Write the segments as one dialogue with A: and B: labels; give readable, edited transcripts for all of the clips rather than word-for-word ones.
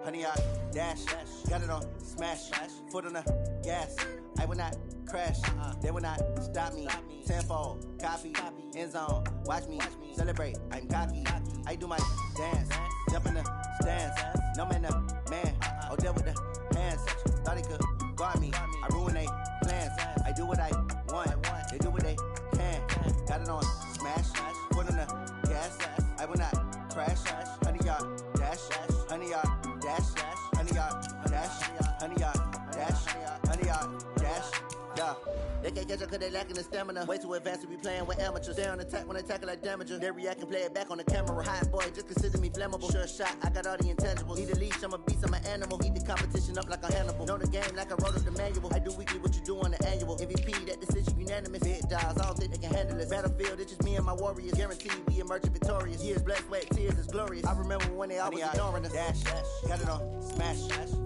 A: 100 yard dash. Got it on smash. Foot on the gas. I will not crash. They will not stop me. Tenfold, copy, end zone. Watch me celebrate. I'm cocky. I do my dance. Jump in the stands. No man, the man. Odell with the hands. Thought he could guard me. I ruin they plans. I do what I want. They do what they can. Got it on smash. Foot on the gas. I will not crash. 100 yard dash. 100 yard dash. 100 yard dash. 100 yard dash. 100 yard dash. Yeah. They can't catch up cause they lacking the stamina. Way too advanced to be playing with amateurs. Stay on attack when they tackle like damager. They react and play it back on the camera. Hot boy, just consider me flammable. Sure shot, I got all the intangibles. Need a leash, I'm a beast, I'm an animal. Heat the competition up like a Hannibal. Know the game like I wrote up the manual. I do weekly what you do on the annual. MVP, that decision unanimous. Big dials, I don't think they can handle it. Battlefield, it's just me and my warriors. Guaranteed we emerging victorious. Years, blood, sweat, tears is glorious. I remember when they always ignoring us. Dash, got it on smash.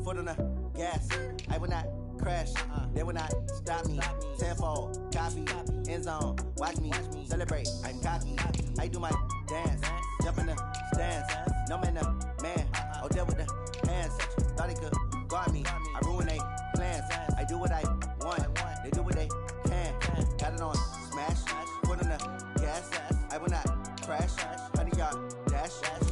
A: Foot on the gas. I will not crash. They will not stop me. Tenfold, copy, end zone. Watch me celebrate. I'm cocky. I do my dance. Jump in the stands. No man, the man. Odell with the hands. Thought he could guard me. I ruin they plans. I do what I want. They do what they can. Got it on smash. Foot on the gas. I will not crash. 100 yard dash.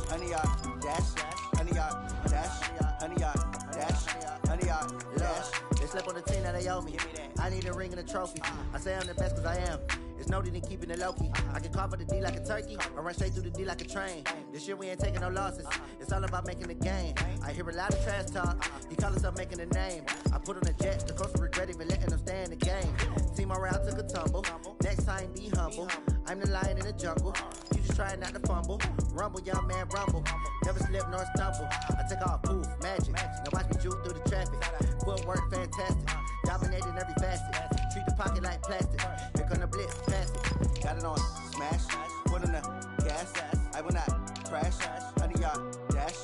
A: 100 yard dash. 100 yard dash. 100 yard dash. 100 yard dash. They slept on the team that they owe me. I need a ring and a trophy. I say I'm the best cause I am. It's no need in keeping it low-key. I can carve up the D like a turkey. I run straight through the D like a train. This year we ain't taking no losses. It's all about making the game. I hear a lot of trash talk. He call himself making a name. I put on the jet. The coach will regret even letting them stay in the game. Team morale took a tumble. Next time be humble. I'm the lion in the jungle. You just trying not to fumble. Rumble, young man, rumble. Never slip nor stumble. I take off, poof, magic. Now watch me juke through the traffic. Footwork fantastic. Dominating every facet. Treat the pocket like plastic. Here come the blitz, pass it. Got it on smash. Foot on the gas. I will not crash. 100 yard dash.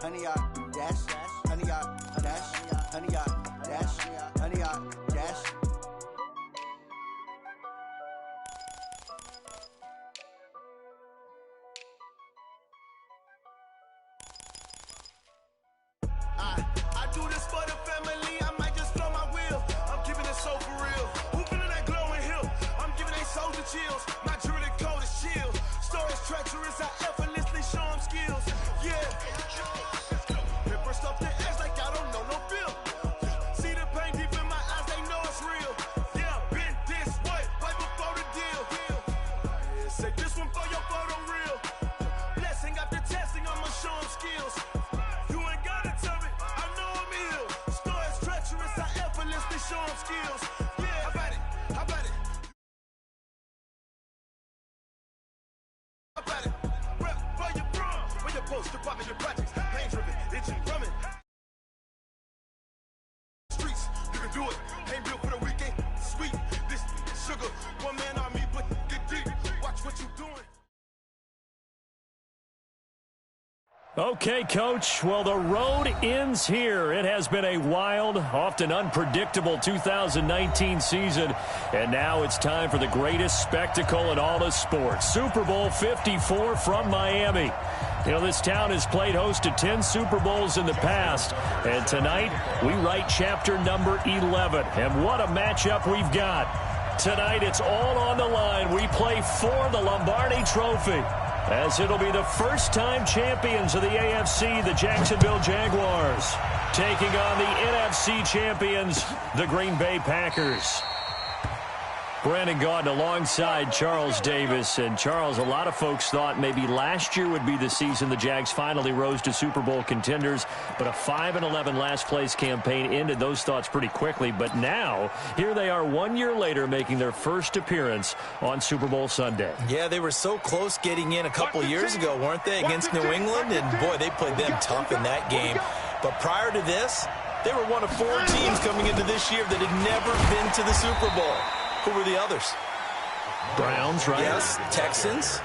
A: 100 yard dash. 100 yard dash. 100 yard dash. 100 yard dash.
B: I do this for the family. I might just blow my wheel. I'm keeping it so for real. Hooping in that glowing hill. I'm giving they soldier chills. My jewelry coat is chill. Stories treacherous. I effortlessly show them skills. Yeah. Pepper stuff the edge like I don't know no feel. See the pain deep in my eyes. They know it's real. Yeah, been this way right before the deal. Yeah, say this one for your photo real. Blessing after testing. I'ma show them skills. You ain't gotta tell me. I know I'm ill. Stories treacherous. I effortlessly show them skills. Yeah, how about it? How about it? How about it? Rep for your bro. Where your poster popping your projects. Pain driven, itching, drumming. Streets, you can do it. Ain't built for the weekend. Sweet, this sugar. One man army, but get deep. Watch what you doing.
C: Okay, Coach. Well, the road ends here. It has been a wild, often unpredictable 2019 season. And now it's time for the greatest spectacle in all of sports. Super Bowl 54 from Miami. You know, this town has played host to 10 Super Bowls in the past. And tonight, we write chapter number 11. And what a matchup we've got. Tonight, it's all on the line. We play for the Lombardi Trophy, as it'll be the first-time champions of the AFC, the Jacksonville Jaguars, taking on the NFC champions, the Green Bay Packers. Brandon Gaudin alongside Charles Davis. And, Charles, a lot of folks thought maybe last year would be the season the Jags finally rose to Super Bowl contenders, but a 5-11 last-place campaign ended those thoughts pretty quickly. But now, here they are 1 year later making their first appearance on Super Bowl Sunday.
D: Yeah, they were so close getting in a couple years ago, weren't they, against New England? And, boy, they played them tough in that game. But prior to this, they were one of 4 teams coming into this year that had never been to the Super Bowl. Who were the others?
C: Browns, right?
D: Yes, Texans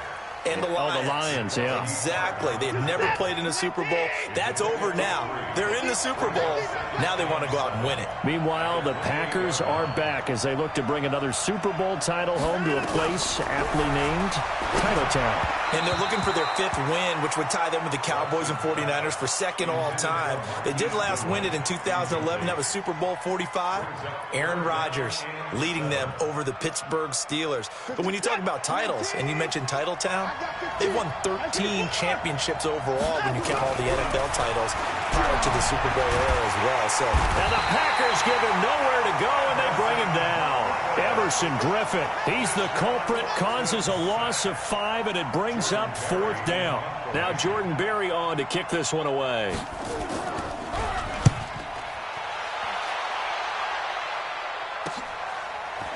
D: and the Lions.
C: Oh, the Lions, yeah.
D: Exactly. They had never played in a Super Bowl. That's over now. They're in the Super Bowl. Now they want to go out and win it.
C: Meanwhile, the Packers are back as they look to bring another Super Bowl title home to a place aptly named Titletown.
D: And they're looking for their 5th win, which would tie them with the Cowboys and 49ers for 2nd all-time. They did last win it in 2011. That was Super Bowl 45. Aaron Rodgers leading them over the Pittsburgh Steelers. But when you talk about titles, and you mentioned Titletown, they've won 13 championships overall when you count all the NFL titles prior to the Super Bowl era as well. So,
C: and the Packers give him nowhere to go, and they bring him down. Everson Griffin, he's the culprit, causes a loss of 5, and it brings up 4th down. Now Jordan Berry on to kick this one away.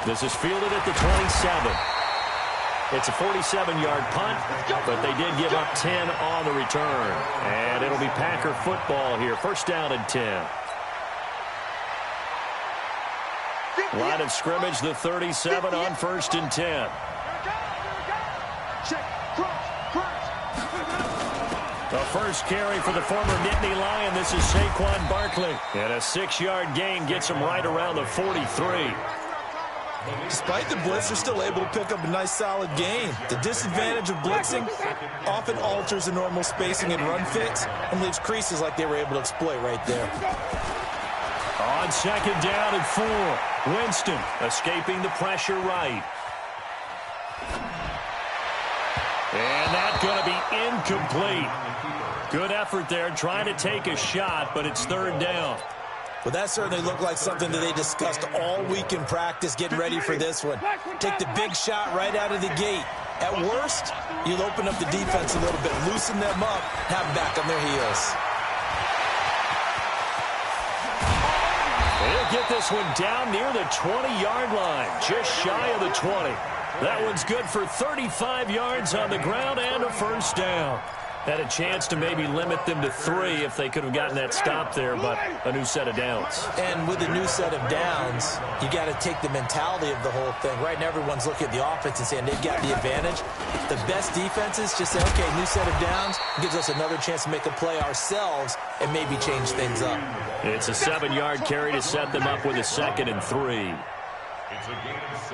C: This is fielded at the 27. It's a 47-yard punt, but they did give up 10 on the return. And it'll be Packer football here. 1st down and 10. Line of scrimmage, the 37 on 1st and 10. The first carry for the former Nittany Lion. This is Saquon Barkley. And a 6-yard gain gets him right around the 43.
D: Despite the blitz, they're still able to pick up a nice, solid gain. The disadvantage of blitzing often alters the normal spacing and run fits and leaves creases like they were able to exploit right there.
C: On 2nd down and 4, Winston escaping the pressure right. And that's going to be incomplete. Good effort there, trying to take a shot, but it's 3rd down.
D: Well, that certainly looked like something that they discussed all week in practice, getting ready for this one. Take the big shot right out of the gate. At worst, you'll open up the defense a little bit, loosen them up, have them back on their heels.
C: They'll get this one down near the 20-yard line, just shy of the 20. That one's good for 35 yards on the ground and a 1st down. Had a chance to maybe limit them to 3 if they could have gotten that stop there, but a new set of downs.
D: And with a new set of downs, you got to take the mentality of the whole thing. Right now, everyone's looking at the offense and saying they've got the advantage. The best defenses just say, okay, new set of downs gives us another chance to make a play ourselves and maybe change things up.
C: It's a 7-yard carry to set them up with a 2nd and 3.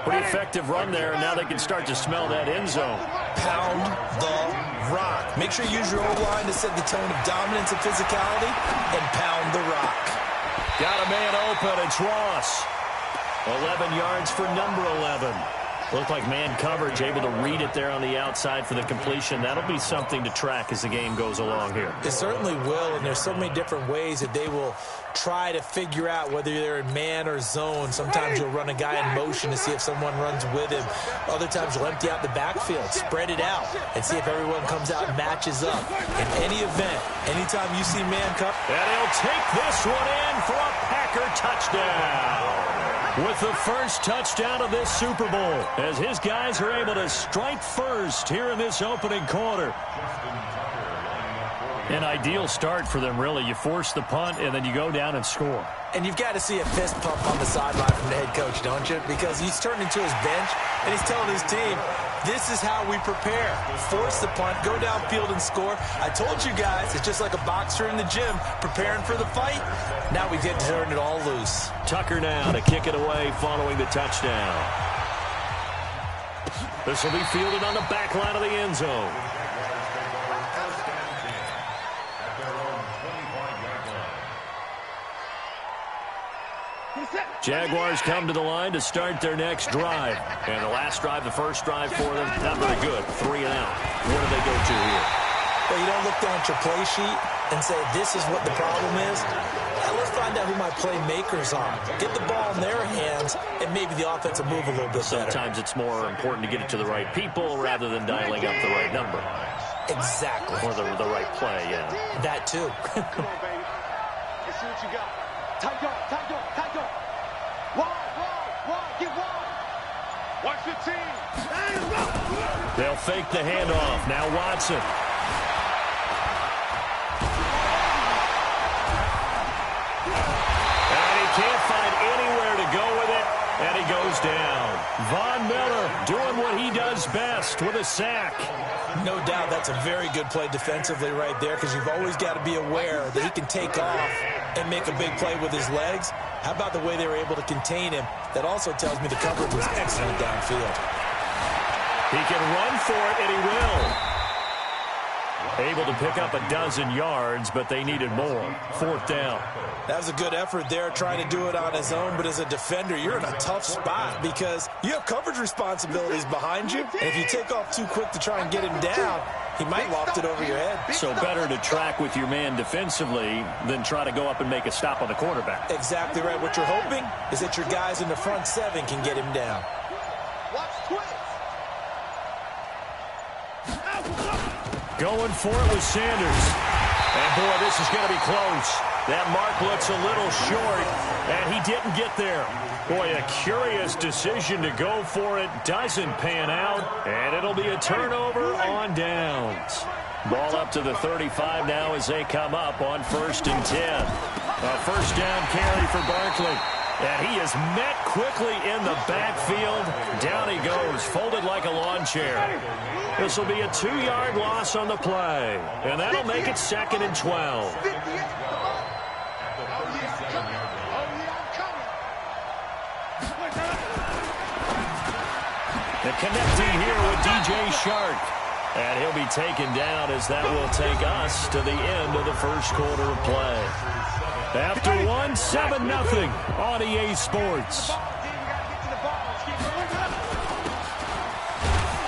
C: Pretty effective run there, and now they can start to smell that end zone.
D: Pound the rock. Make sure you use your O-line to set the tone of dominance and physicality, and pound the rock.
C: Got a man open. It's Ross. 11 yards for number 11. Looked like man coverage, able to read it there on the outside for the completion. That'll be something to track as the game goes along here.
D: It certainly will, and there's so many different ways that they will try to figure out whether they're in man or zone. Sometimes you'll run a guy in motion to see if someone runs with him. Other times you'll empty out the backfield, spread it out, and see if everyone comes out and matches up. In any event, anytime you see man cover.
C: And he'll take this one in for a Packer touchdown. With the first touchdown of this Super Bowl, as his guys are able to strike first here in this opening quarter. An ideal start for them, really. You force the punt, and then you go down and score.
D: And you've got to see a fist pump on the sideline from the head coach, don't you? Because he's turned into his bench, and he's telling his team, this is how we prepare. Force the punt, go downfield and score. I told you guys, it's just like a boxer in the gym preparing for the fight. Now we get to turn it all loose.
C: Tucker now to kick it away following the touchdown. This will be fielded on the back line of the end zone. Jaguars come to the line to start their next drive. And the last drive, the first drive for them, not very good. 3 and out. Where do they go to here?
D: Well, you don't look down at your play sheet and say, this is what the problem is. Let's find out who my playmakers are. Get the ball in their hands, and maybe the offense will move a little bit better.
C: Sometimes it's more important to get it to the right people rather than dialing up the right number.
D: Exactly.
C: Or the right play, yeah.
D: That, too.
B: Let's see what you got. Tight up, tight up, tight up. Wide, get wide. Watch the team.
C: They'll fake the handoff. Now Watson. And he can't find anywhere to go with it, and he goes down. Von Miller doing what he does best with a sack.
D: No doubt that's a very good play defensively right there, because you've always got to be aware that he can take off and make a big play with his legs. How about the way they were able to contain him? That also tells me the coverage was excellent downfield.
C: He can run for it, and he will. Able to pick up a dozen yards, but they needed more. 4th down.
D: That was a good effort there, trying to do it on his own. But as a defender, you're in a tough spot because you have coverage responsibilities behind you. And if you take off too quick to try and get him down, he might loft it over your head.
C: So better to track with your man defensively than try to go up and make a stop on the quarterback.
D: Exactly right. What you're hoping is that your guys in the front 7 can get him down.
C: Going for it with Sanders. And, boy, this is going to be close. That mark looks a little short, and he didn't get there. Boy, a curious decision to go for it. Doesn't pan out, and it'll be a turnover on downs. Ball up to the 35 now as they come up on 1st and 10. A 1st down carry for Barkley. And he is met quickly in the backfield. Down he goes, folded like a lawn chair. This will be a 2-yard loss on the play. And that'll make it 2nd and 12. The connecting here with DJ Shark. And he'll be taken down as that will take us to the end of the 1st quarter of play. After 7-0 on EA Sports.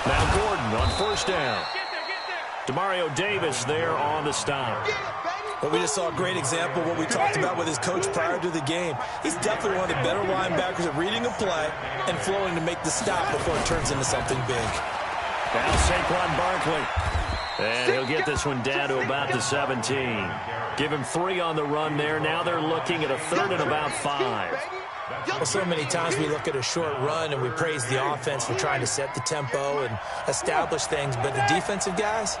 C: Now Gordon on 1st down. Demario Davis there on the stop.
D: But we just saw a great example of what we talked about with his coach prior to the game. He's definitely one of the better linebackers at reading a play and flowing to make the stop before it turns into something big.
C: Now Saquon Barkley. And he'll get this one down to about the 17. Give him 3 on the run there. Now they're looking at a 3rd and about 5.
D: Well, so many times we look at a short run and we praise the offense for trying to set the tempo and establish things. But the defensive guys,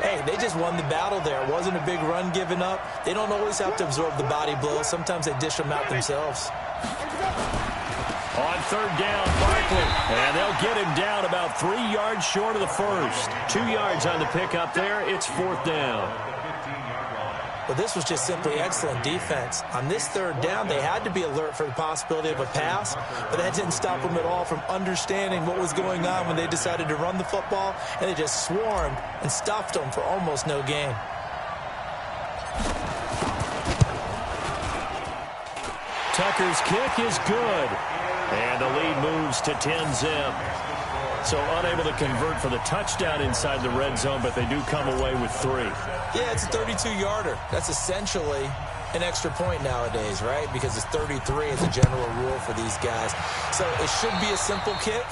D: hey, they just won the battle there. It wasn't a big run given up. They don't always have to absorb the body blows. Sometimes they dish them out themselves.
C: On 3rd down, Barkley. And they'll get him down about 3 yards short of the 1st. 2 yards on the pickup there. It's 4th down.
D: Well, this was just simply excellent defense. On this 3rd down, they had to be alert for the possibility of a pass, but that didn't stop them at all from understanding what was going on when they decided to run the football, and they just swarmed and stuffed them for almost no gain.
C: Tucker's kick is good. And the lead moves to 10-zip. So unable to convert for the touchdown inside the red zone, but they do come away with 3.
D: Yeah, it's a 32-yarder. That's essentially an extra point nowadays, right? Because it's 33 as a general rule for these guys. So it should be a simple kick.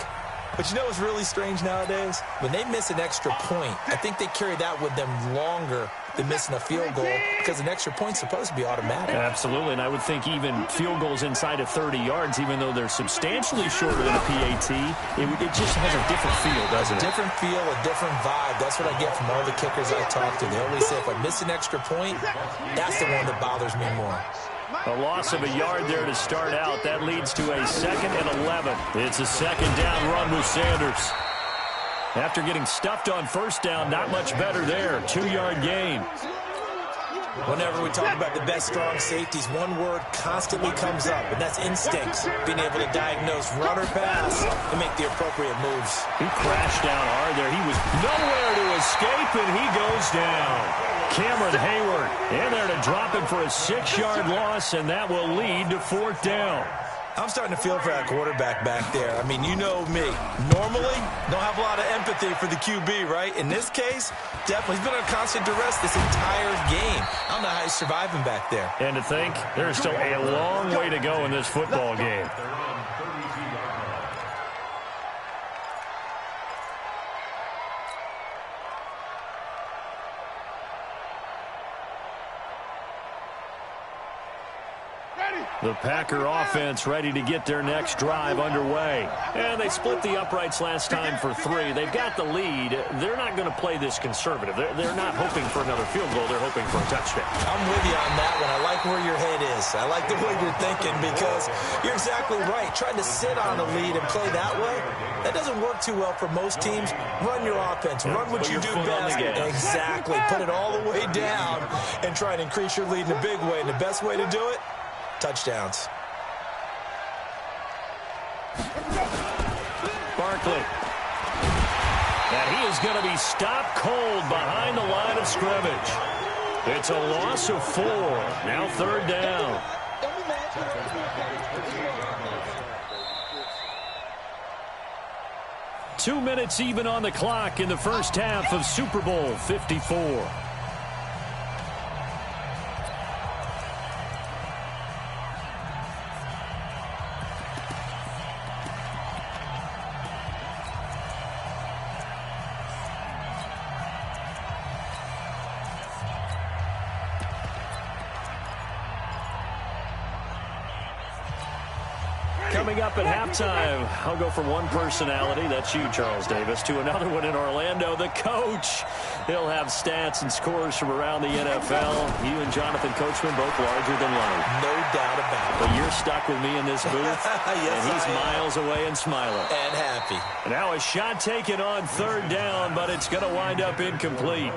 D: But you know what's really strange nowadays? When they miss an extra point, I think they carry that with them longer than missing a field goal because an extra point's supposed to be automatic.
C: Absolutely, and I would think even field goals inside of 30 yards, even though they're substantially shorter than a PAT, it just has a different feel, doesn't it?
D: A different feel, a different vibe. That's what I get from all the kickers I talk to. They always say if I miss an extra point, that's the one that bothers me more.
C: A loss of a yard there to start out. That leads to a 2nd and 11. It's a 2nd down run with Sanders. After getting stuffed on 1st down, not much better there. 2-yard gain.
D: Whenever we talk about the best strong safeties, one word constantly comes up, and that's instincts. Being able to diagnose run or pass and make the appropriate moves.
C: He crashed down hard there. He was nowhere to escape, and he goes down. Cameron Hayward in there to drop him for a 6-yard loss, and that will lead to 4th down.
D: I'm starting to feel for that quarterback back there. I mean, you know me. Normally, don't have a lot of empathy for the QB, right? In this case, definitely. He's been under constant duress this entire game. I don't know how he's surviving back there.
C: And to think, there's still a long way to go in this football game. The Packer offense ready to get their next drive underway. And they split the uprights last time for 3. They've got the lead. They're not going to play this conservative. They're not hoping for another field goal. They're hoping for a touchdown.
D: I'm with you on that one. I like where your head is. I like the way you're thinking because you're exactly right. Trying to sit on a lead and play that way, that doesn't work too well for most teams. Run your offense. Run what you do best. Exactly. Put it all the way down and try and increase your lead in a big way. And the best way to do it, touchdowns.
C: Barkley. And he is going to be stopped cold behind the line of scrimmage. It's a loss of 4. Now 3rd down. Two minutes even on the clock in the first half of Super Bowl 54. Coming up at halftime, I'll go from one personality, that's you, Charles Davis, to another one in Orlando, the coach. He'll have stats and scores from around the NFL. You and Jonathan Coachman both larger than life.
D: No doubt about it.
C: But you're stuck with me in this booth,
D: yes,
C: and he's miles away and smiling.
D: And happy.
C: And now a shot taken on 3rd down, but it's going to wind up incomplete.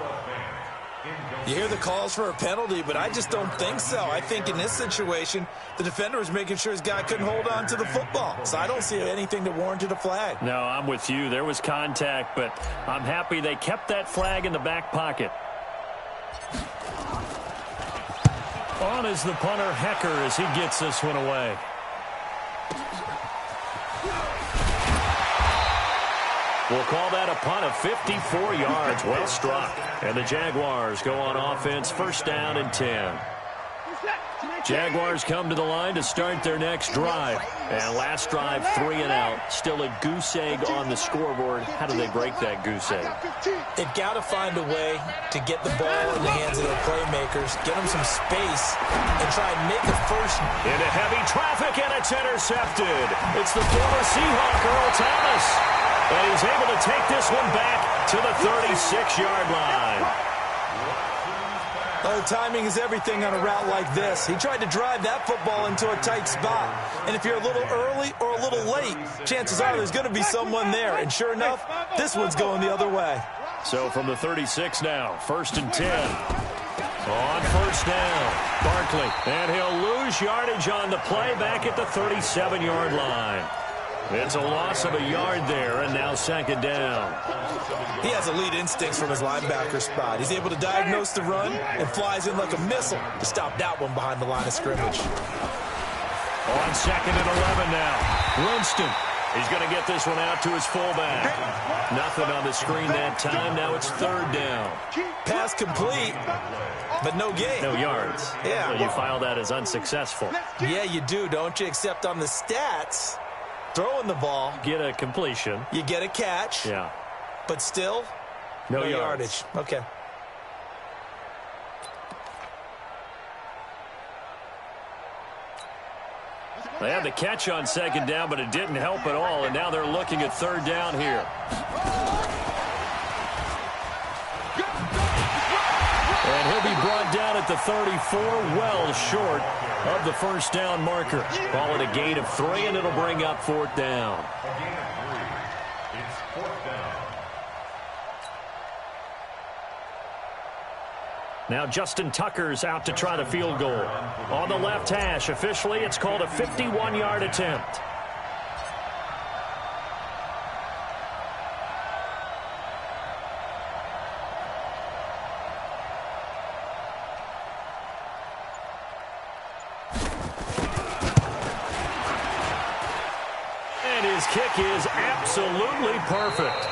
D: You hear the calls for a penalty, but I just don't think so. I think in this situation, the defender was making sure his guy couldn't hold on to the football. So I don't see anything that warranted a flag.
C: No, I'm with you. There was contact, but I'm happy they kept that flag in the back pocket. On is the punter, Hecker, as he gets this one away. We'll call that a punt of 54 yards. Well struck. And the Jaguars go on offense, 1st down and 10. Jaguars come to the line to start their next drive. And last drive, 3 and out. Still a goose egg on the scoreboard. How do they break that goose egg?
D: They've got to find a way to get the ball in the hands of their playmakers, get them some space, and try and make a first.
C: Into heavy traffic, and it's intercepted. It's the former Seahawk, Earl Thomas. And he's able to take this one back to the 36-yard line.
D: Oh, timing is everything on a route like this. He tried to drive that football into a tight spot. And if you're a little early or a little late, chances are there's going to be someone there. And sure enough, this one's going the other way.
C: So from the 36 now, 1st and 10. On 1st down, Barkley. And he'll lose yardage on the play back at the 37-yard line. It's a loss of a yard there, and now 2nd down.
D: He has elite instincts from his linebacker spot. He's able to diagnose the run and flies in like a missile to stop that one behind the line of scrimmage.
C: On 2nd and 11 now, Winston. He's going to get this one out to his fullback. Nothing on the screen that time. Now it's 3rd down.
D: Pass complete, but no gain.
C: No yards.
D: Yeah.
C: So you file that as unsuccessful.
D: Yeah, you do, don't you? Except on the stats, throwing the ball.
C: Get a completion.
D: You get a catch.
C: Yeah.
D: But still,
C: no
D: yardage. Okay.
C: They had the catch on 2nd down, but it didn't help at all, and now they're looking at 3rd down here. And he'll be brought down at the 34, well short of the 1st down marker. Call it a gain of 3, and it'll bring up 4th down. Now Justin Tucker's out to try the field goal. On the left hash, officially, it's called a 51-yard attempt. And his kick is absolutely perfect.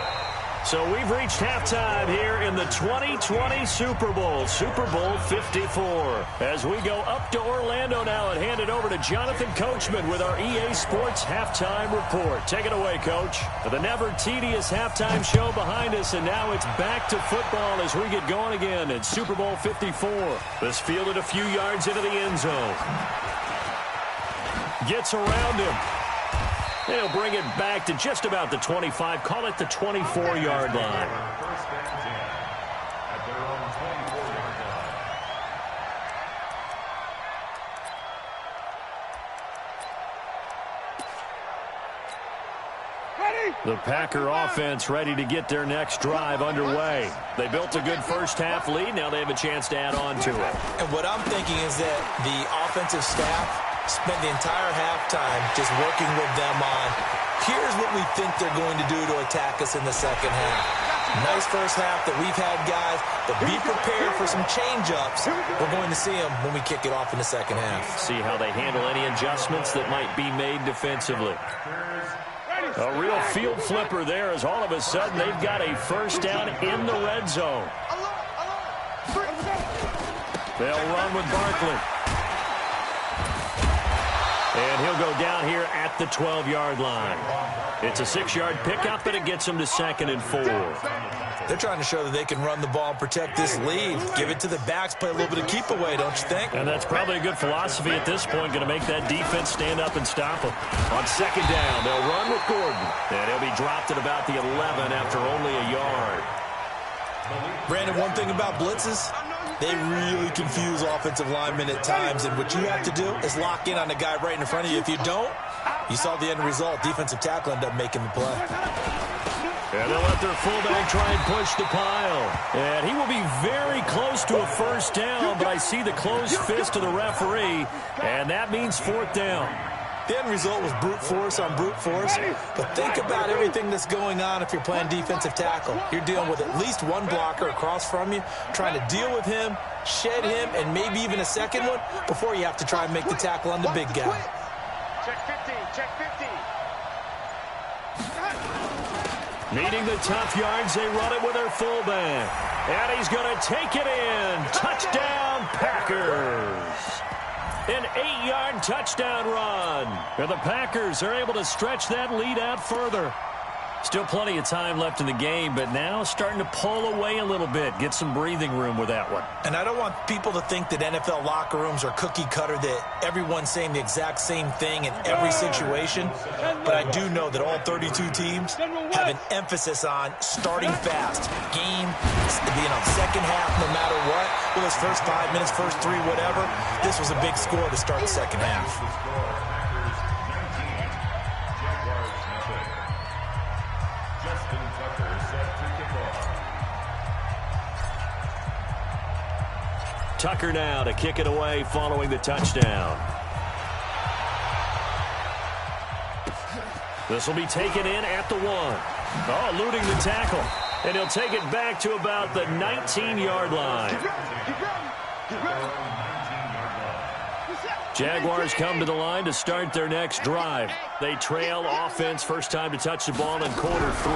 C: So we've reached halftime here in the 2020 Super Bowl, Super Bowl 54. As we go up to Orlando now and hand it over to Jonathan Coachman with our EA Sports Halftime Report. Take it away, Coach. The never tedious halftime show behind us, and now it's back to football as we get going again in Super Bowl 54. This fielded a few yards into the end zone. Gets around him. They'll bring it back to just about the 25. Call it the 24-yard line. The Packer offense ready to get their next drive underway. They built a good first-half lead. Now they have a chance to add on to it.
D: And what I'm thinking is that the offensive staff spent the entire halftime just working with them on, here's what we think they're going to do to attack us in the second half. Nice first half that we've had, guys, but be prepared for some change-ups. We're going to see them when we kick it off in the second half.
C: See how they handle any adjustments that might be made defensively. A real field flipper there as all of a sudden they've got a first down in the red zone. They'll run with Barkley. And he'll go down here at the 12-yard line. It's a 6-yard pickup, but it gets them to 2nd and 4.
D: They're trying to show that they can run the ball and protect this lead. Give it to the backs, play a little bit of keep away, don't you think?
C: And that's probably a good philosophy at this point, going to make that defense stand up and stop them. On 2nd down, they'll run with Gordon. And he'll be dropped at about the 11 after only a yard.
D: Brandon, one thing about blitzes, they really confuse offensive linemen at times, and what you have to do is lock in on the guy right in front of you. If you don't, you saw the end result. Defensive tackle ended up making the play.
C: And they'll let their fullback try and push the pile. And he will be very close to a first down, but I see the closed fist of the referee, and that means 4th down.
D: The end result was brute force on brute force, but think about everything that's going on if you're playing defensive tackle. You're dealing with at least one blocker across from you, trying to deal with him, shed him, and maybe even a second one before you have to try and make the tackle on the big guy.
B: Check 50, check 50.
C: Needing the tough yards, they run it with their fullback. And he's going to take it in. Touchdown, Packers. An 8-yard touchdown run. And the Packers are able to stretch that lead out further. Still plenty of time left in the game, but now starting to pull away a little bit. Get some breathing room with that one.
D: And I don't want people to think that NFL locker rooms are cookie cutter, that everyone's saying the exact same thing in every situation. But I do know that all 32 teams have an emphasis on starting fast. Game, second half, no matter what. Well, those first 5 minutes, first 3, whatever. This was a big score to start the second half.
C: Tucker now to kick it away following the touchdown. This will be taken in at the 1. Oh, eluding the tackle. And he'll take it back to about the 19-yard line. Jaguars come to the line to start their next drive. They trail offense, first time to touch the ball in quarter 3,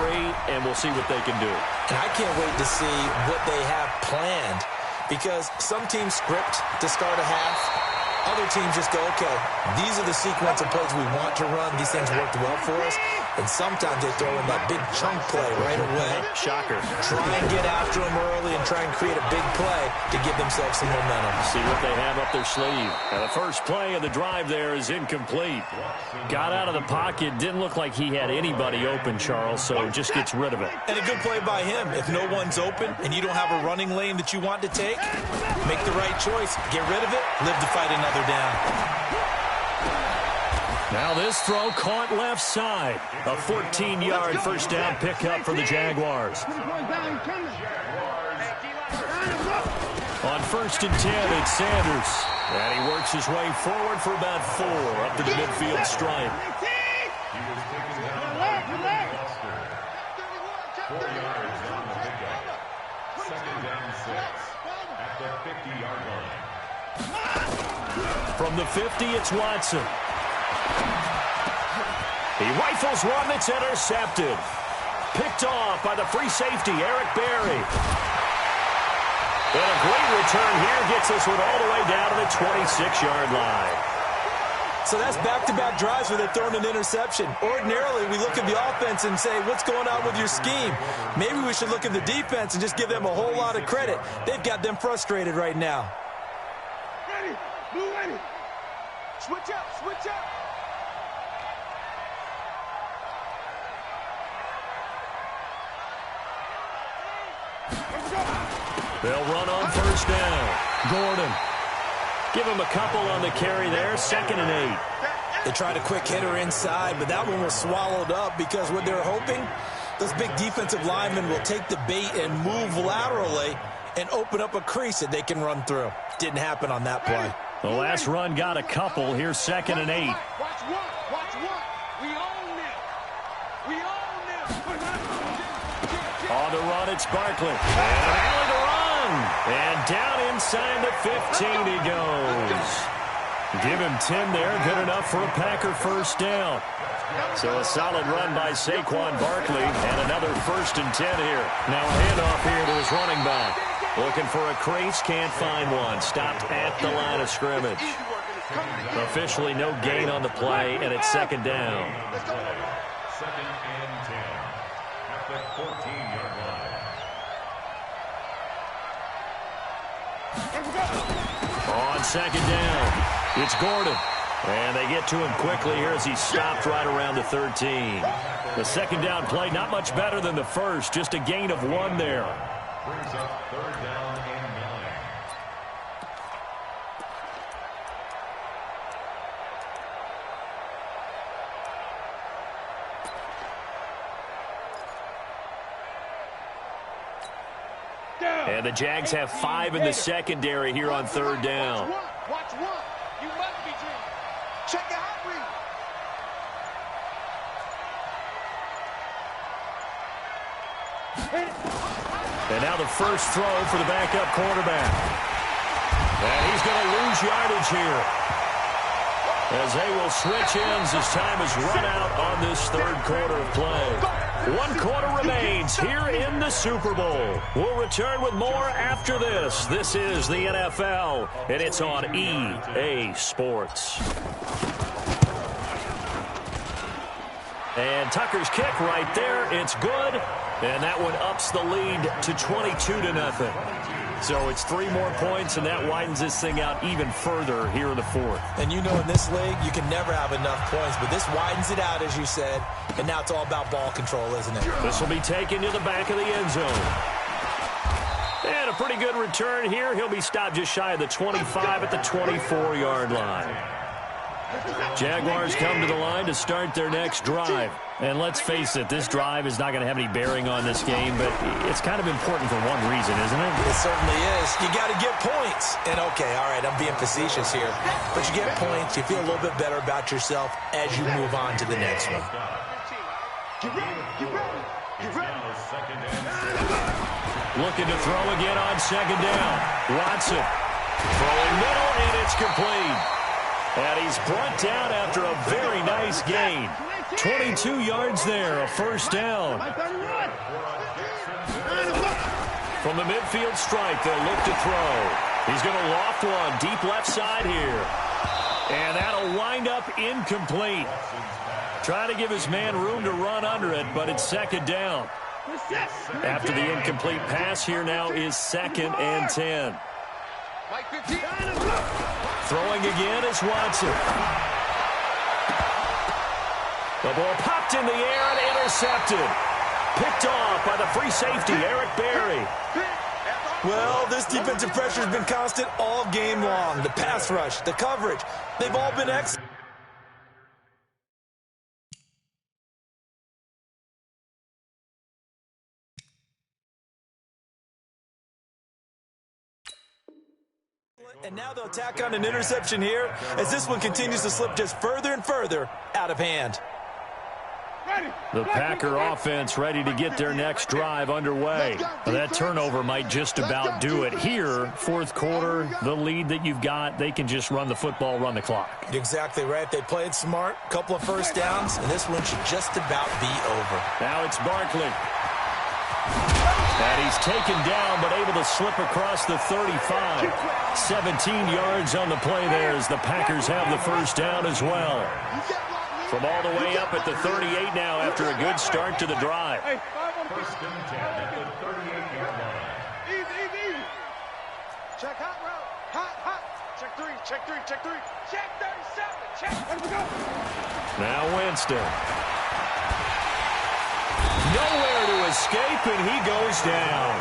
C: and we'll see what they can do.
D: And I can't wait to see what they have planned, because some teams script to start a half. Other teams just go, okay, these are the sequence of plays we want to run. These things worked well for us. And sometimes they throw in that big chunk play right away.
C: Shocker.
D: Try and get after them early and try and create a big play to give themselves some momentum.
C: See what they have up their sleeve. Now the first play of the drive there is incomplete. Got out of the pocket. Didn't look like he had anybody open, Charles, so just gets rid of it.
D: And a good play by him. If no one's open and you don't have a running lane that you want to take, make the right choice. Get rid of it. Live to fight another down.
C: Now this throw caught left side. A 14-yard first down pickup for the Jaguars. On 1st and 10, it's Sanders. And he works his way forward for about 4 up to the midfield stripe. From the 50, it's Watson. He rifles one that's intercepted. Picked off by the free safety, Eric Berry. And a great return here gets this one all the way down to the 26-yard line.
D: So that's back-to-back drives where they're throwing an interception. Ordinarily, we look at the offense and say, what's going on with your scheme? Maybe we should look at the defense and just give them a whole lot of credit. They've got them frustrated right now.
B: Ready, blue ready. Switch up, switch up.
C: They'll run on first down. Gordon. Give him a couple on the carry there. 2nd and 8.
D: They tried a quick hitter inside, but that one was swallowed up because what they're hoping, those big defensive linemen will take the bait and move laterally and open up a crease that they can run through. Didn't happen on that play.
C: The last run got a couple. Here's 2nd and 8.
B: Watch one, watch one. We own them. We own them.
C: On on the run, it's Barkley. And Allen to run. And down inside the 15 he goes. Give him 10 there. Good enough for a Packer first down. So a solid run by Saquon Barkley. And another 1st and 10 here. Now a handoff here to his running back. Looking for a crease. Can't find one. Stopped at the line of scrimmage. Officially no gain on the play, and it's 2nd down.
E: 2nd and 10 at the 14-yard line.
C: On 2nd down, it's Gordon. And they get to him quickly here as he stopped right around the 13. The 2nd down play, not much better than the first, just a gain of 1 there.
E: Brings up 3rd down and 9.
C: And the Jags have 5 in the secondary here on 3rd down.
F: Watch one. You must be dreaming. Check out read.
C: And now the first throw for the backup quarterback. And he's going to lose yardage here, as they will switch ends as time is run out on this 3rd quarter of play. 1 quarter remains here in the Super Bowl. We'll return with more after this. This is the NFL, and it's on EA Sports. And Tucker's kick right there. It's good. And that one ups the lead to 22-0. So it's 3 more points, and that widens this thing out even further here in the 4th.
D: And you know, in this league, you can never have enough points, but this widens it out, as you said, and now it's all about ball control, isn't it?
C: This will be taken to the back of the end zone. And a pretty good return here. He'll be stopped just shy of the 25 at the 24-yard line. Jaguars come to the line to start their next drive. And let's face it, this drive is not going to have any bearing on this game, but it's kind of important for one reason, isn't it?
D: It certainly is. You got to get points. And, okay, all right, I'm being facetious here. But you get points, you feel a little bit better about yourself as you move on to the next one.
F: Get ready. Get ready. Get ready.
C: Looking to throw again on 2nd down. Watson throwing middle, and it's complete. And he's brought down after a very nice gain. 22 yards there, a first down. From the midfield stripe, they'll look to throw. He's going to loft one deep left side here. And that'll wind up incomplete. Trying to give his man room to run under it, but it's 2nd down. After the incomplete pass, here now is 2nd and 10. Throwing again is Watson. The ball popped in the air and intercepted. Picked off by the free safety, Eric Berry.
D: Well, this defensive pressure has been constant all game long. The pass rush, the coverage, they've all been excellent. And now they'll tack on an interception here as this one continues to slip just further and further out of hand.
C: The Packer offense ready to get their next drive underway. That turnover might just about do it here. 4th quarter, the lead that you've got, they can just run the football, run the clock.
D: Exactly right. They played smart, couple of first downs, and this one should just about be over.
C: Now it's Barkley. And he's taken down, but able to slip across the 35. 17 yards on the play there as the Packers have the first down as well. From all the way up at the 38 now after a good start to the drive.
E: 1st and 10 at the 38-yard line.
F: Easy. Check hot route. Hot. Check 3. Check 37. Check. Let's go.
C: Now Winston. Nowhere to escape, and he goes down.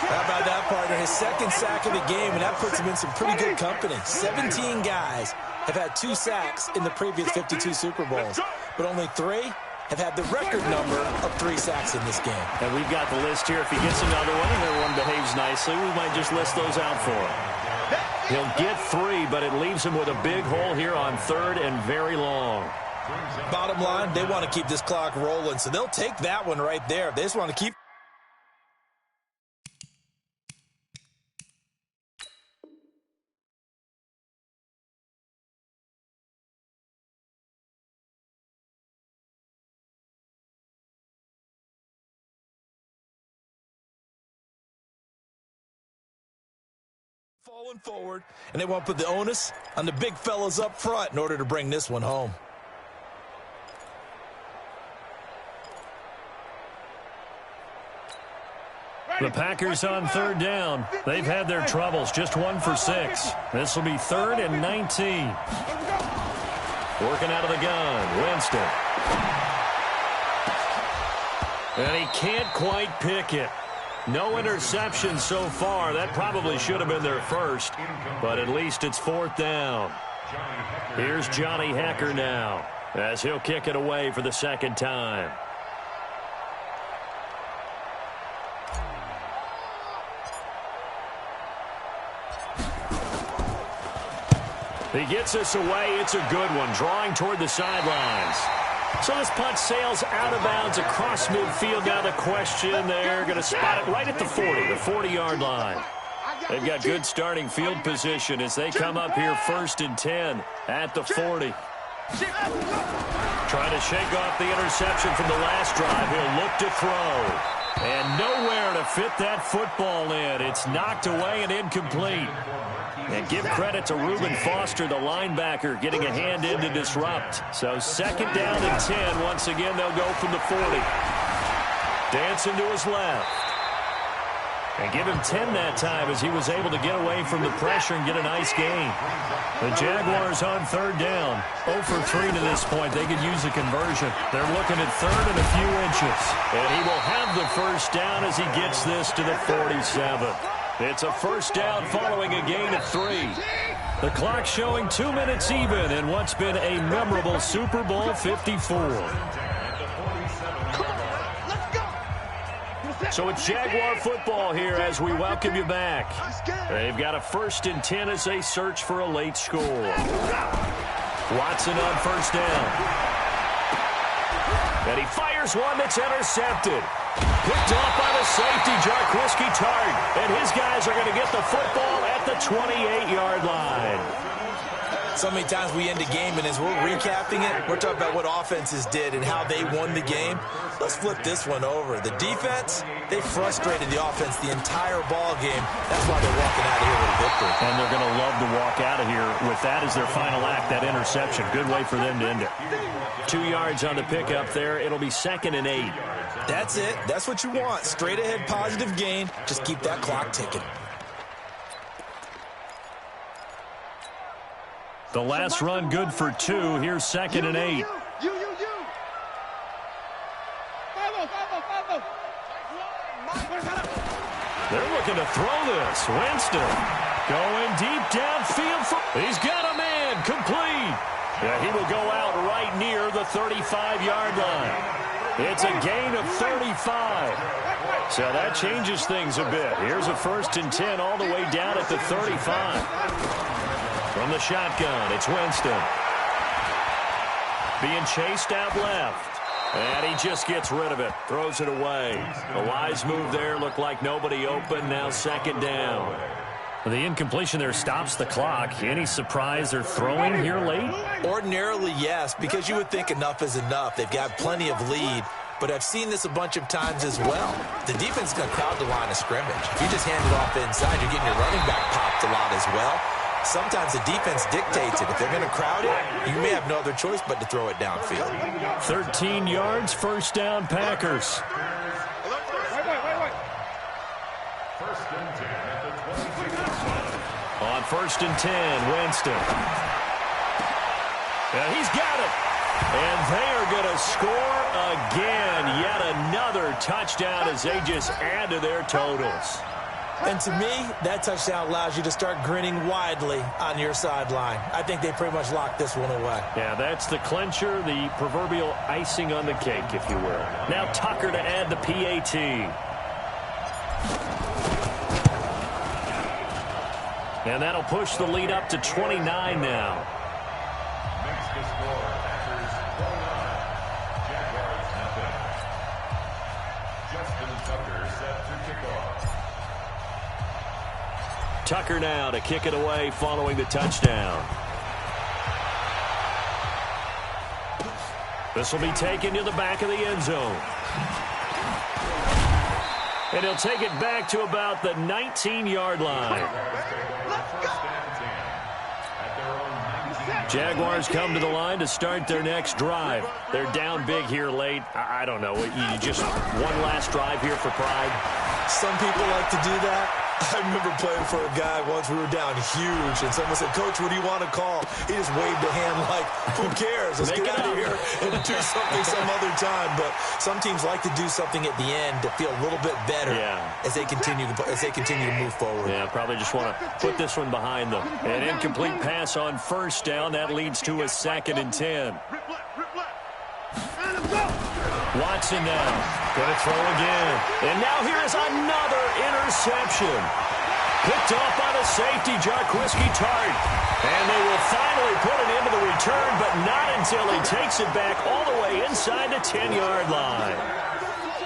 D: How about that, partner? His 2nd sack of the game, and that puts him in some pretty good company. 17 guys have had 2 sacks in the previous 52 Super Bowls, but only 3 have had the record number of 3 sacks in this game.
C: And we've got the list here. If he gets another one and everyone behaves nicely, we might just list those out for him. He'll get 3, but it leaves him with a big hole here on 3rd and very long.
D: Bottom line, they want to keep this clock rolling, so they'll take that one right there. They just want to keep falling forward, and they want to put the onus on the big fellas up front in order to bring this one home.
C: The Packers on third down. They've had their troubles, just 1 for 6. This will be 3rd and 19. Working out of the gun, Winston. And he can't quite pick it. No interception so far. That probably should have been their first, but at least it's 4th down. Here's Johnny Hekker now, as he'll kick it away for the 2nd time. He gets us away. It's a good one, drawing toward the sidelines. So this punt sails out of bounds across midfield. Now the question, they're going to spot it right at the 40-yard line. They've got good starting field position as they come up here 1st and 10 at the 40. Trying to shake off the interception from the last drive. He'll look to throw. And nowhere to fit that football in. It's knocked away and incomplete. And give credit to Reuben Foster, the linebacker, getting a hand in to disrupt. So 2nd down and 10. Once again, they'll go from the 40. Dancing to his left. And give him 10 that time as he was able to get away from the pressure and get a nice gain. The Jaguars on 3rd down. 0 for 3 to this point. They could use a conversion. They're looking at 3rd and a few inches. And he will have the 1st down as he gets this to the 47. It's a 1st down following a gain of 3. The clock showing 2 minutes even in what's been a memorable Super Bowl 54. So it's Jaguar football here as we welcome you back. They've got a 1st and 10 as they search for a late score. Watson on 1st down. And he fires one that's intercepted. Picked off by the safety, Jarquiski Tart. And his guys are going to get the football at the 28-yard line.
D: So many times we end the game, and as we're recapping it, we're talking about what offenses did and how they won the game. Let's flip this one over. The defense, they frustrated the offense the entire ball game. That's why they're walking out of here with a victory.
C: And they're going to love to walk out of here with that as their final act, that interception. Good way for them to end it. 2 yards on the pickup there. It'll be 2nd and 8.
D: That's it. That's what you want. Straight ahead positive gain. Just keep that clock ticking.
C: The last run good for 2. Here's 2nd and 8. They're looking to throw this. Winston going deep downfield. He's got a man. Complete. Yeah, he will go out right near the 35-yard line. It's a gain of 35. So that changes things a bit. Here's a 1st and 10 all the way down at the 35. From the shotgun, it's Winston. Being chased out left. And he just gets rid of it. Throws it away. A wise move there. Looked like nobody open. Now 2nd down. The incompletion there stops the clock. Any surprise they're throwing here late?
D: Ordinarily, yes, because you would think enough is enough. They've got plenty of lead. But I've seen this a bunch of times as well. The defense is going to crowd the line of scrimmage. If you just hand it off inside, you're getting your running back popped a lot as well. Sometimes the defense dictates it. If they're going to crowd it, you may have no other choice but to throw it downfield.
C: 13 yards, 1st down, Packers. On 1st and 10, Winston. Yeah, he's got it. And they are going to score again. Yet another touchdown as they just add to their totals.
D: And to me, that touchdown allows you to start grinning widely on your sideline. I think they pretty much locked this one away.
C: Yeah, that's the clincher, the proverbial icing on the cake, if you will. Now Tucker to add the PAT. And that'll push the lead up to 29 now.
E: Makes the score. Packers 49. Jaguars nothing. Justin Tucker set to kick off.
C: Tucker now to kick it away following the touchdown. This will be taken to the back of the end zone. And he'll take it back to about the 19-yard line. Jaguars come to the line to start their next drive. They're down big here late. I don't know. You just one last drive here for pride?
D: Some people like to do that. I remember playing for a guy once. We were down huge, and someone said, "Coach, what do you want to call?" He just waved a hand like, "Who cares? Let's get out of here and do something some other time." But some teams like to do something at the end to feel a little bit better as they continue to move forward.
C: Yeah, probably just want to put this one behind them. An incomplete pass on first down. That leads to a 2nd and 10. Watson now. Going to throw again. And now here is another interception. Picked off by the safety, Jarquiski Tart. And they will finally put it into the return, but not until he takes it back all the way inside the 10-yard line.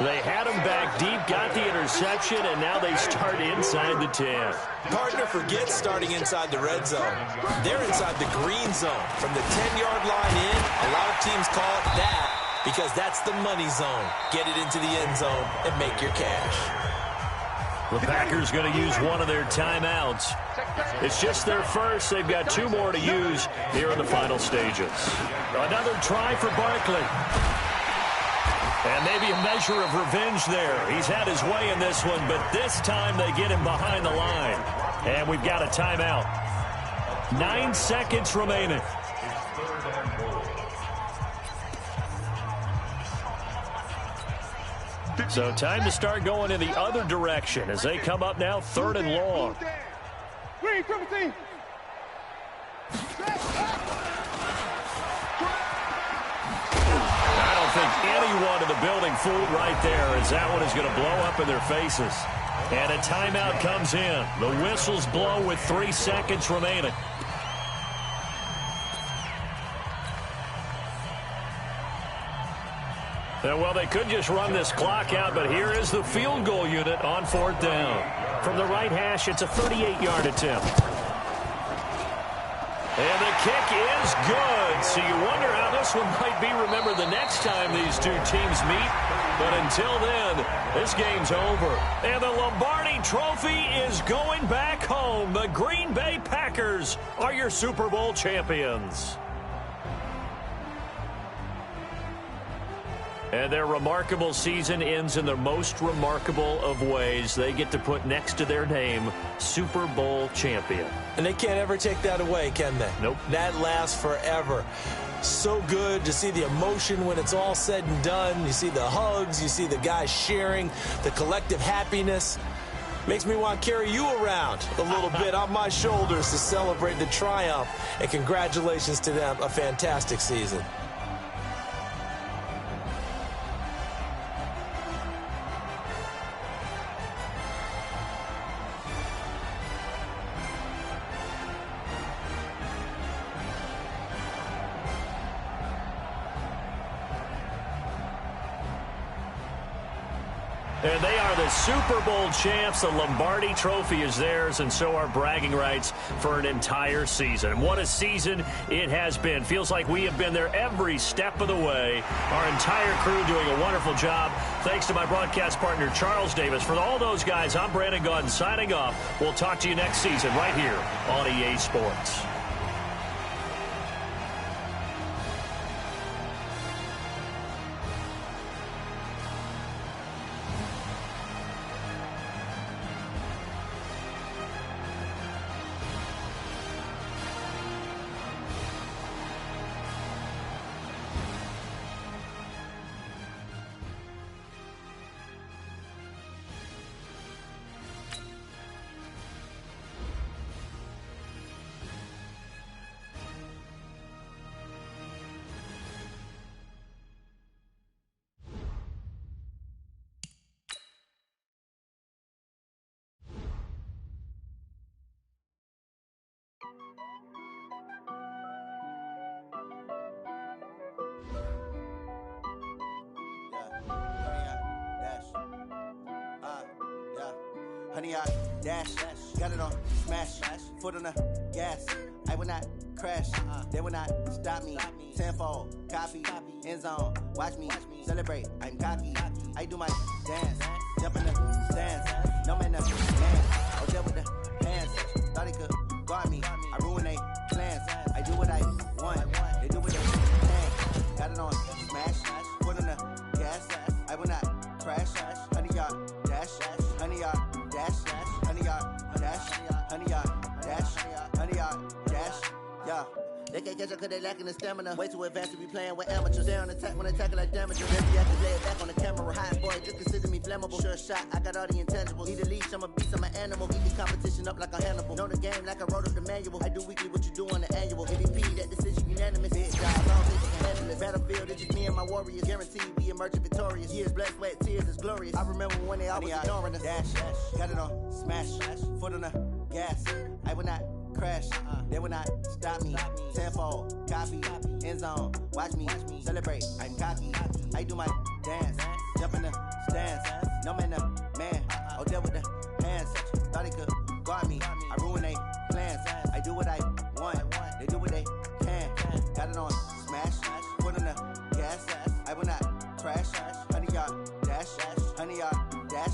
C: They had him back deep, got the interception, and now they start inside the 10.
D: Partner forgets starting inside the red zone. They're inside the green zone. From the 10-yard line in, a lot of teams call it that, because that's the money zone. Get it into the end zone and make your cash.
C: The Packers going to use one of their timeouts. It's just their first. They've got 2 more to use here in the final stages. Another try for Barkley. And maybe a measure of revenge there. He's had his way in this one, but this time they get him behind the line. And we've got a timeout. 9 seconds remaining. So time to start going in the other direction as they come up now 3rd and long. I don't think anyone in the building fooled right there, as that one is going to blow up in their faces. And a timeout comes in. The whistles blow with 3 seconds remaining. Well, they could just run this clock out, but here is the field goal unit on 4th down. From the right hash, it's a 38-yard attempt. And the kick is good. So you wonder how this one might be remembered the next time these two teams meet. But until then, this game's over. And the Lombardi Trophy is going back home. The Green Bay Packers are your Super Bowl champions. And their remarkable season ends in the most remarkable of ways. They get to put next to their name, Super Bowl champion.
D: And they can't ever take that away, can they?
C: Nope.
D: That lasts forever. So good to see the emotion when it's all said and done. You see the hugs, you see the guys sharing, the collective happiness. Makes me want to carry you around a little bit on my shoulders to celebrate the triumph. And congratulations to them, a fantastic season.
C: And they are the Super Bowl champs. The Lombardi Trophy is theirs, and so are bragging rights for an entire season. And what a season it has been. Feels like we have been there every step of the way. Our entire crew doing a wonderful job. Thanks to my broadcast partner, Charles Davis. For all those guys, I'm Brandon Gaudin signing off. We'll talk to you next season right here on EA Sports.
A: Honey, I dash, got it on, smash, foot on the gas. I will not crash, they will not stop me. Tenfold, copy, end zone, watch me celebrate. I'm cocky, I do my dance, jump in the stand. dash, 100 yard, dash, 100 yard, dash, 100 yard, dash, yeah. They can't catch up cause they lacking the stamina. Way too advanced to be playing with amateurs. They on attack when they tackle like damages. Empty after lay it back on the camera. Hot boy, just consider me flammable. Sure shot, I got all the intangibles. Need a leash, I'm a beast, I'm an animal. Keep the competition up like a Hannibal. Know the game like I wrote up the manual. I do weekly what you do on the annual. MVP, that decision unanimous. Big job, I don't think you can handle it. Battlefield, it's just me and my warriors. Guaranteed we emerge victorious. Years, blood, sweat, tears, it's glorious. I remember when they always ignoring us. Dash, got it on, smash, foot on the gas. I will not crash, they will not stop me. Tenfold, copy, end zone, watch me celebrate. I'm cocky, I do my dance, jump in the stands. No man, man, oh there with the hands. Thought he could guard me, I ruin they plans. I do what I want, they do what they can. Got it on, smash, foot on the gas. I will not crash, 100 yard dash, 100 yard dash,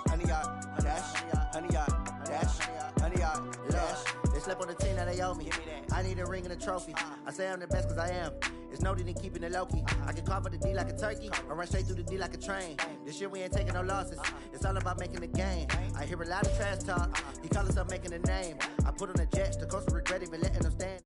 A: 100 yard dash, 100 yard dash, 100 yard dash. They slept on the team that they owe me. I need a ring and a trophy. I say I'm the best cause I am. It's no need in keeping it low-key. I can carve up the D like a turkey or run straight through the D like a train. This year we ain't taking no losses. It's all about making the game. I hear a lot of trash talk. He call himself making a name. I put on the jets. The coach will regret even letting them stand.